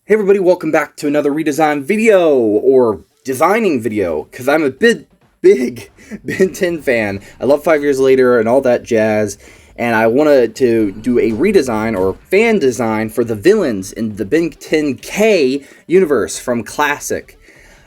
Hey everybody, welcome back to another redesign video, or designing video, because I'm a big Ben 10 fan. I love 5 Years Later and all that jazz, and I wanted to do a redesign or fan design for the villains in the Ben 10K universe from Classic.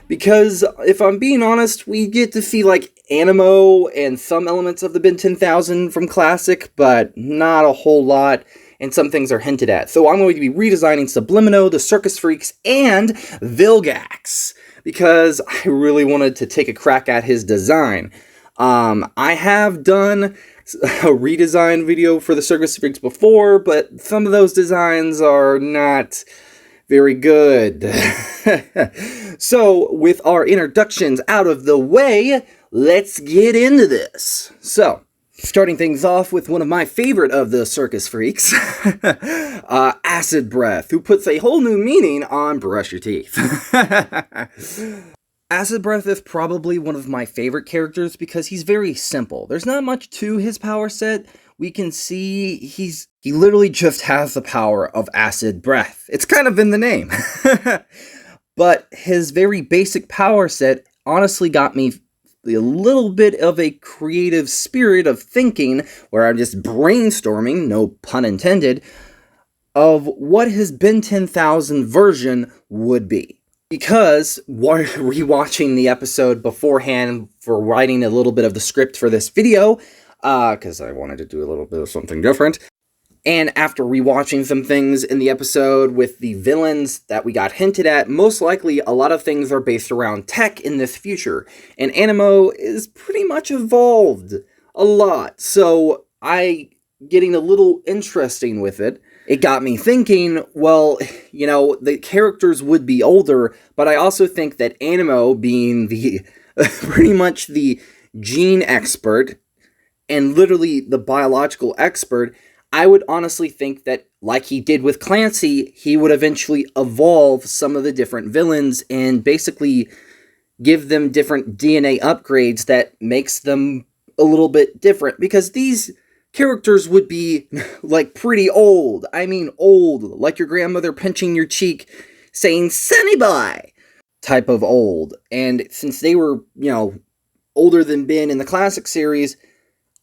Because, if I'm being honest, we get to see, like, Animo and some elements of the Ben 10,000 from Classic, but not a whole lot, and some things are hinted at. So I'm going to be redesigning Sublimino, the Circus Freaks, and Vilgax, because I really wanted to take a crack at his design. I have done a redesign video for the Circus Freaks before, but some of those designs are not very good. So, with our introductions out of the way, let's get into this. So, starting things off with one of my favorite of the Circus Freaks, Acid Breath, who puts a whole new meaning on brush your teeth. Acid Breath is probably one of my favorite characters because he's very simple. There's not much to his power set. We can see he literally just has the power of acid breath. It's kind of in the name. But his very basic power set honestly got me a little bit of a creative spirit of thinking, where I'm just brainstorming, no pun intended, of what his Ben 10,000 version would be. Because rewatching the episode beforehand for writing a little bit of the script for this video, because I wanted to do a little bit of something different, and after rewatching some things in the episode with the villains that we got hinted at, most likely a lot of things are based around tech in this future, and Animo is pretty much evolved a lot, so getting a little interesting with it. It got me thinking, well, the characters would be older, but I also think that Animo, being the pretty much the gene expert and literally the biological expert, I would honestly think that, like he did with Clancy, he would eventually evolve some of the different villains and basically give them different DNA upgrades that makes them a little bit different, because these characters would be like pretty old. I mean old, like your grandmother pinching your cheek saying "Sonny boy" type of old. And since they were, older than Ben in the classic series,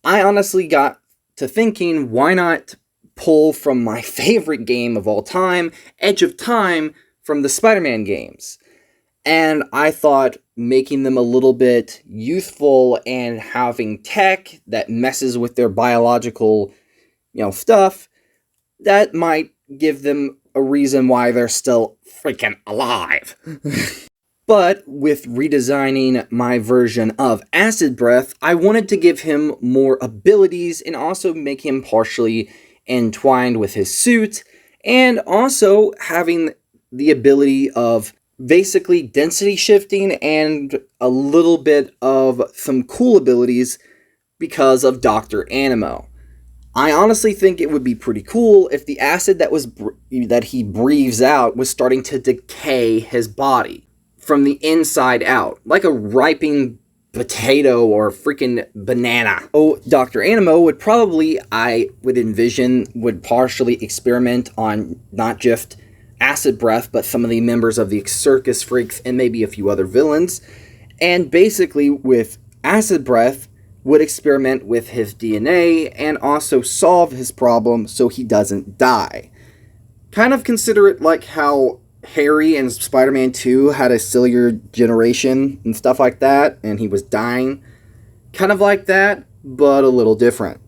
I honestly got to thinking, why not pull from my favorite game of all time, Edge of Time, from the Spider-Man games? And I thought making them a little bit youthful and having tech that messes with their biological, stuff, that might give them a reason why they're still freaking alive. But with redesigning my version of Acid Breath, I wanted to give him more abilities and also make him partially entwined with his suit, and also having the ability of basically density shifting and a little bit of some cool abilities because of Dr. Animo. I honestly think it would be pretty cool if the acid that he breathes out was starting to decay his body from the inside out, like a ripening potato or freaking banana. Oh, Dr. Animo would probably, I would envision, would partially experiment on not just acid breath, but some of the members of the Circus Freaks and maybe a few other villains. And basically, with acid breath, would experiment with his DNA and also solve his problem so he doesn't die. Kind of consider it like how Harry in Spider-Man 2 had a cellular generation and stuff like that, and he was dying. Kind of like that, but a little different.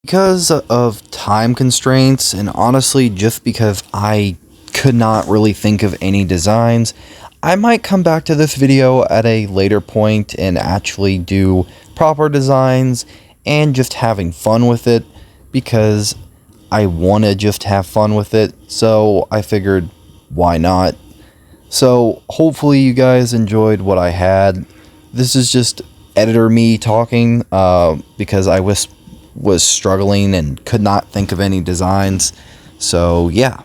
Because of time constraints, and honestly, just because I could not really think of any designs, I might come back to this video at a later point and actually do proper designs and just having fun with it, because I want to just have fun with it, so I figured, why not? So hopefully you guys enjoyed what I had. This is just editor me talking, because I was struggling and could not think of any designs. So yeah.